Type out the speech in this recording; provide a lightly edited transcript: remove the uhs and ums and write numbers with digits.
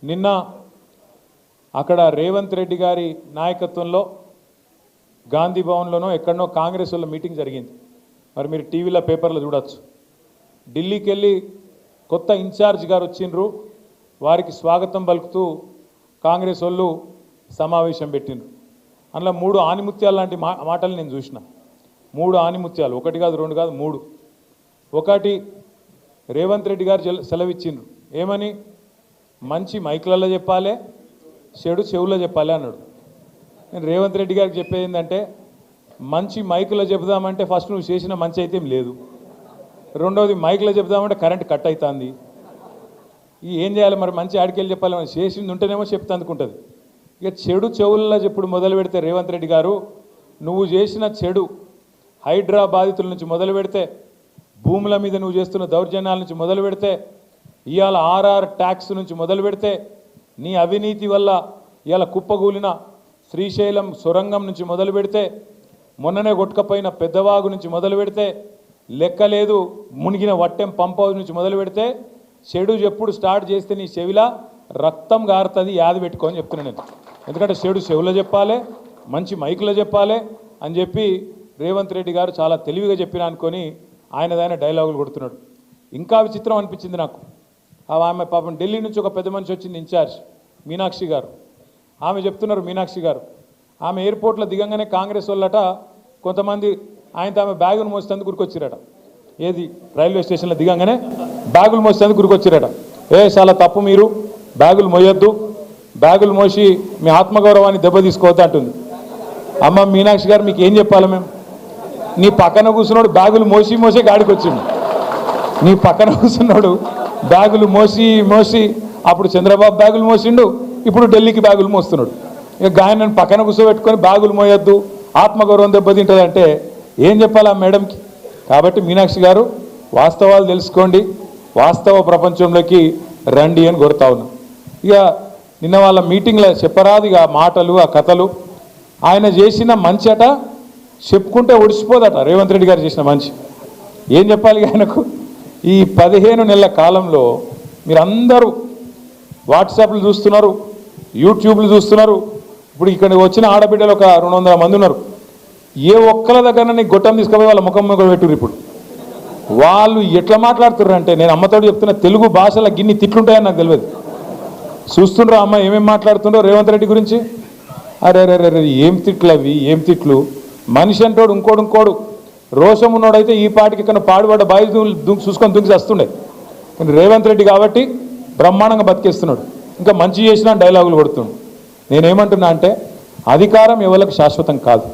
నిన్న అక్కడ రేవంత్ రెడ్డి గారి నాయకత్వంలో గాంధీ భవన్లోనో ఎక్కడనో కాంగ్రెస్ వాళ్ళ మీటింగ్ జరిగింది. మరి మీరు టీవీలో పేపర్లో చూడొచ్చు. ఢిల్లీకి వెళ్ళి కొత్త ఇన్ఛార్జ్ గారు వచ్చిండ్రు, వారికి స్వాగతం పలుకుతూ కాంగ్రెస్ వాళ్ళు సమావేశం పెట్టిండ్రు. అందులో 3 ఆనిముత్యాలు లాంటి మాటలు నేను చూసిన. 3 ఆనిముత్యాలు, ఒకటి కాదు రెండు కాదు 3. ఒకటి రేవంత్ రెడ్డి గారు సెలవిచ్చిండ్రు, ఏమని? మంచి మైకులలో చెప్పాలి, చెడు చెవుల్లో చెప్పాలి అన్నాడు. నేను రేవంత్ రెడ్డి గారికి చెప్పేది ఏంటంటే, మంచి మైకులో చెబుదామంటే ఫస్ట్ నువ్వు చేసిన మంచి అయితే ఏం లేదు, రెండవది మైకులో చెబుదామంటే కరెంట్ కట్ అవుతుంది. ఏం చేయాలి మరి? మంచి ఆడికెళ్ళి చెప్పాలి, మనం చేసింది ఉంటేనేమో చెప్తే అందుకుంటుంది. ఇక చెడు చెవుల్లో చెప్పుడు మొదలు పెడితే రేవంత్ రెడ్డి గారు, నువ్వు చేసిన చెడు హైడ్రా బాధితుల నుంచి మొదలు పెడితే, భూముల మీద నువ్వు చేస్తున్న దౌర్జన్యాల నుంచి మొదలు పెడితే, ఇవాళ ఆర్ఆర్ ట్యాక్స్ నుంచి మొదలు పెడితే, నీ అవినీతి వల్ల ఇవాళ కుప్పగూలిన శ్రీశైలం సొరంగం నుంచి మొదలు పెడితే, మొన్ననే కొట్టుకపోయిన పెద్దవాగు నుంచి మొదలు పెడితే, లెక్కలేదు మునిగిన వట్టెం పంప్ హౌస్ నుంచి మొదలు పెడితే, చెడు ఎప్పుడు స్టార్ట్ చేస్తే నీ చెవిలా రక్తం గారుతుంది, యాది పెట్టుకోని చెప్తున్నాను నేను. ఎందుకంటే చెడు చెవులో చెప్పాలి, మంచి మైకులో చెప్పాలి అని చెప్పి రేవంత్ రెడ్డి గారు చాలా తెలివిగా చెప్పిన అనుకొని ఆయనదైన డైలాగులు కొడుతున్నాడు. ఇంకా విచిత్రం అనిపించింది నాకు. ఆమె పాపం ఢిల్లీ నుంచి ఒక పెద్ద మనిషి వచ్చింది, ఇన్ఛార్జ్ మీనాక్షి గారు. ఆమె చెప్తున్నారు, మీనాక్షి గారు ఆమె ఎయిర్పోర్ట్లో దిగంగానే కాంగ్రెస్ వాళ్ళట కొంతమంది ఆయనతో ఆమె బ్యాగులు మోసేందుకు గురికొచ్చిరట. ఏది? రైల్వే స్టేషన్లో దిగంగానే బ్యాగులు మోసేందుకు గురికొచ్చిరట. చాలా తప్పు, మీరు బ్యాగులు మోయొద్దు, బ్యాగులు మోసి మీ ఆత్మగౌరవాన్ని దెబ్బతీసుకోవద్దు అంటుంది. అమ్మ మీనాక్షి గారు, మీకు ఏం చెప్పాలి మేము? నీ పక్కన కూర్చున్నాడు బ్యాగులు మోసే గాడికి వచ్చిండు. నీ పక్కన కూర్చున్నాడు బ్యాగులు మోసి అప్పుడు చంద్రబాబు బ్యాగులు మోసిండు, ఇప్పుడు ఢిల్లీకి బ్యాగులు మోస్తున్నాడు. ఇక గాయనని పక్కన కూర్చోబెట్టుకొని బ్యాగులు మోయొద్దు, ఆత్మగౌరవం దెబ్బతింటుంది అంటే ఏం చెప్పాలి ఆ మేడంకి? కాబట్టి మీనాక్షి గారు, వాస్తవాలు తెలుసుకోండి, వాస్తవ ప్రపంచంలోకి రండి అని కోరుతా ఉన్నాం. ఇక నిన్న వాళ్ళ మీటింగ్లో చెప్పరాదు ఇక మాటలు, ఆ కథలు. ఆయన చేసిన మంచి అట చెప్పుకుంటే ఒడిసిపోదట. రేవంత్ రెడ్డి గారు చేసిన మంచి ఏం చెప్పాలి ఆయనకు? ఈ 15 నెలల కాలంలో మీరందరూ వాట్సాప్లు చూస్తున్నారు, యూట్యూబ్లు చూస్తున్నారు. ఇప్పుడు ఇక్కడ వచ్చిన ఆడబిడ్డలు ఒక 200 మంది ఉన్నారు. ఏ ఒక్కరి దగ్గర నీ గొట్టం తీసుకుపోయి వాళ్ళ ముఖం మీద పెట్టుర్రు. ఇప్పుడు వాళ్ళు ఎట్లా మాట్లాడుతుర్రు అంటే, నేను అమ్మతోడు చెప్తున్న, తెలుగు భాషలో గిన్ని తిట్లుంటాయని నాకు తెలియదు. చూస్తుండ్రా అమ్మ ఏమేమి మాట్లాడుతుండ్రో రేవంత్ రెడ్డి గురించి? అరే ఏం తిట్లు అవి, ఏం తిట్లు! మనిషి అంటోడు ఇంకోడు రోషం ఉన్నోడైతే ఈ పాటికి ఇక్కడ పాడుబడ్డ బాయి చూసుకొని దుంకి వస్తుండే. కానీ రేవంత్ రెడ్డి కాబట్టి బ్రహ్మాండంగా బతికేస్తున్నాడు. ఇంకా మంచి చేసిన డైలాగులు కొడుతున్నాడు. నేనేమంటున్నా అంటే, అధికారం ఎవరికి శాశ్వతం కాదు.